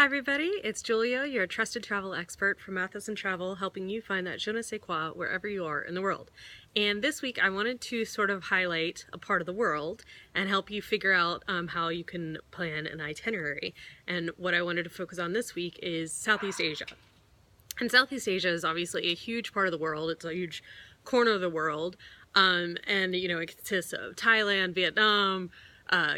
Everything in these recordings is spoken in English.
Hi everybody, it's Julia, your trusted travel expert from Mathis and Travel, helping you find that je ne sais quoi wherever you are in the world. And this week I wanted to sort of highlight a part of the world and help you figure out how you can plan an itinerary. And what I wanted to focus on this week is Southeast Asia. And Southeast Asia is obviously a huge part of the world. It's a huge corner of the world. And you know, it consists of Thailand, Vietnam,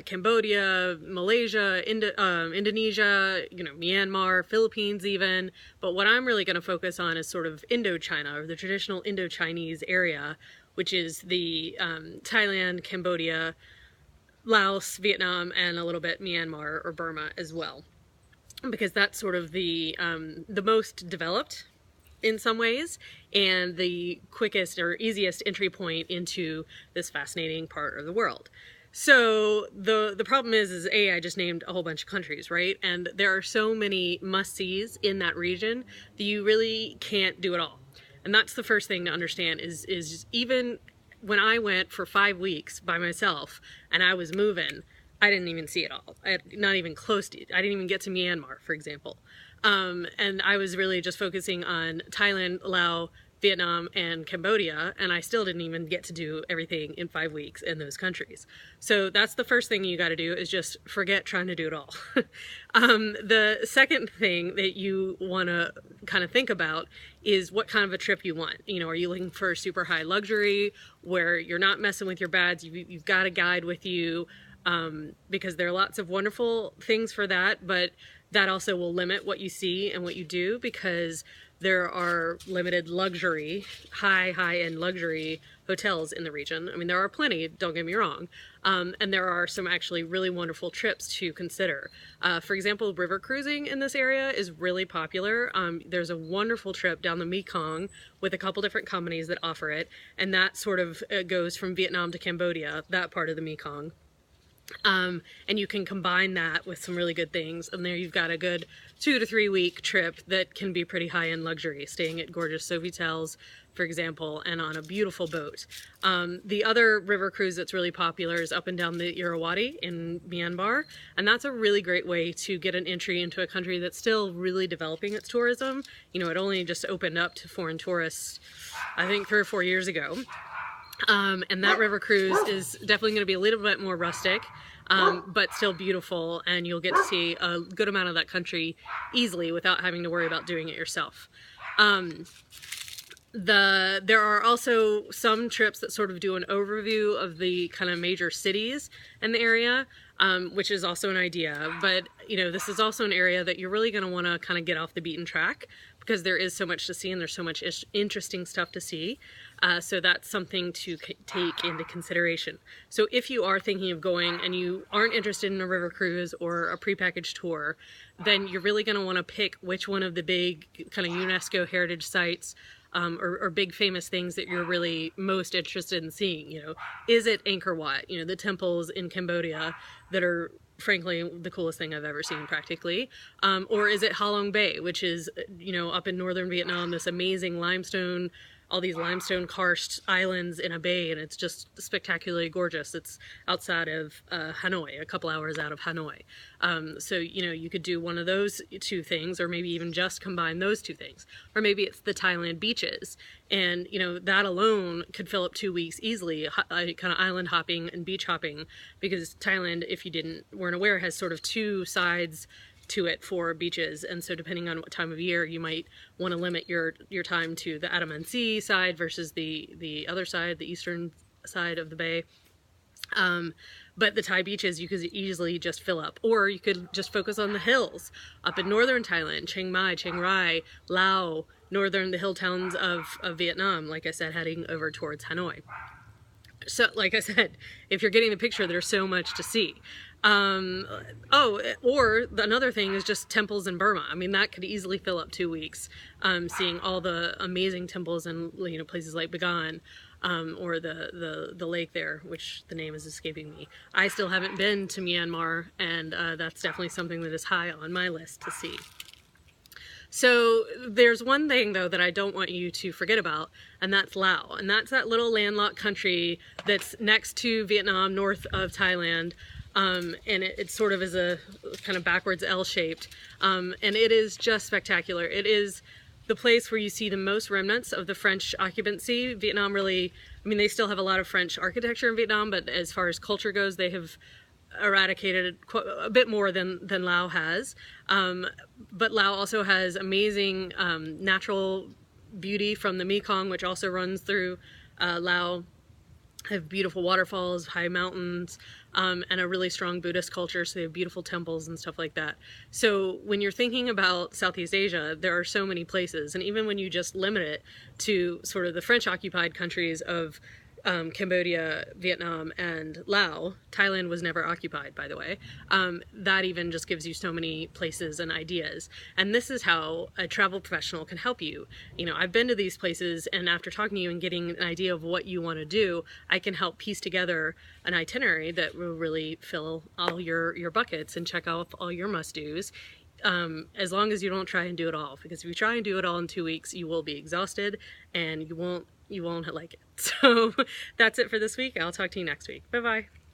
Cambodia, Malaysia, Indonesia, Myanmar, Philippines even. But what I'm really going to focus on is sort of Indochina, or the traditional Indo-Chinese area, which is the Thailand, Cambodia, Laos, Vietnam, and a little bit Myanmar or Burma as well. Because that's sort of the most developed in some ways, and the quickest or easiest entry point into this fascinating part of the world. So the problem is I just named a whole bunch of countries, right? And there are so many must-sees in that region that you really can't do it all. And that's the first thing to understand is even when I went for 5 weeks by myself and I was moving, I didn't even see it all. Not even close to it. I didn't even get to Myanmar, for example. And I was really just focusing on Thailand, Laos, Vietnam, and Cambodia, and I still didn't even get to do everything in 5 weeks in those countries. So that's the first thing you got to do, is just forget trying to do it all. The second thing that you want to kind of think about is what kind of a trip you want. Are you looking for super high luxury where you're not messing with your bags? You've got a guide with you, because there are lots of wonderful things for that, but that also will limit what you see and what you do, because there are limited luxury, high-end luxury hotels in the region. I mean, there are plenty, don't get me wrong. And there are some actually really wonderful trips to consider. For example, river cruising in this area is really popular. There's a wonderful trip down the Mekong with a couple different companies that offer it. And that sort of goes from Vietnam to Cambodia, that part of the Mekong. And you can combine that with some really good things, and there you've got a good 2 to 3 week trip that can be pretty high-end luxury, staying at gorgeous Sofitels, for example, and on a beautiful boat. The other river cruise that's really popular is up and down the Irrawaddy in Myanmar, and that's a really great way to get an entry into a country that's still really developing its tourism. It only just opened up to foreign tourists, I think 3 or 4 years ago. And that river cruise is definitely going to be a little bit more rustic, but still beautiful, and you'll get to see a good amount of that country easily without having to worry about doing it yourself. There are also some trips that sort of do an overview of the kind of major cities in the area, which is also an idea. But, this is also an area that you're really going to want to kind of get off the beaten track, because there is so much to see and there's so much interesting stuff to see. So that's something to take into consideration. So if you are thinking of going and you aren't interested in a river cruise or a prepackaged tour, then you're really going to want to pick which one of the big kind of UNESCO heritage sites or big famous things that you're really most interested in seeing. Is it Angkor Wat, the temples in Cambodia that are frankly the coolest thing I've ever seen practically, or is it Halong Bay, which is up in northern Vietnam, this amazing limestone, all these limestone karst islands in a bay, and it's just spectacularly gorgeous. It's outside of Hanoi, a couple hours out of Hanoi. So you could do one of those two things, or maybe even just combine those two things. Or maybe it's the Thailand beaches, and that alone could fill up 2 weeks easily, kind of island hopping and beach hopping, because Thailand, if you weren't aware, has sort of two sides to it for beaches, and so depending on what time of year, you might want to limit your time to the Andaman Sea side versus the other side, the eastern side of the bay. But the Thai beaches you could easily just fill up, or you could just focus on the hills up in northern Thailand, Chiang Mai, Chiang Rai, Laos, the hill towns of Vietnam, like I said, heading over towards Hanoi. So, like I said, if you're getting the picture, there's so much to see. Or another thing is just temples in Burma. I mean, that could easily fill up 2 weeks, seeing all the amazing temples in places like Bagan, or the lake there, which the name is escaping me. I still haven't been to Myanmar, and that's definitely something that is high on my list to see. So there's one thing though that I don't want you to forget about, and that's Laos. And that's that little landlocked country that's next to Vietnam, north of Thailand, and it sort of is a kind of backwards L-shaped, and it is just spectacular. It is the place where you see the most remnants of the French occupancy. Vietnam really, I mean, they still have a lot of French architecture in Vietnam, but as far as culture goes, they have eradicated a bit more than Laos has. But Laos also has amazing natural beauty from the Mekong, which also runs through Laos. Have beautiful waterfalls, high mountains, and a really strong Buddhist culture, so they have beautiful temples and stuff like that. So when you're thinking about Southeast Asia, there are so many places, and even when you just limit it to sort of the French-occupied countries of Cambodia, Vietnam, and Laos. Thailand was never occupied, by the way. That even just gives you so many places and ideas. And this is how a travel professional can help you. You know, I've been to these places, and after talking to you and getting an idea of what you want to do, I can help piece together an itinerary that will really fill all your buckets and check off all your must-dos. As long as you don't try and do it all, because if you try and do it all in 2 weeks, you will be exhausted and you won't like it. So that's it for this week. I'll talk to you next week. Bye bye.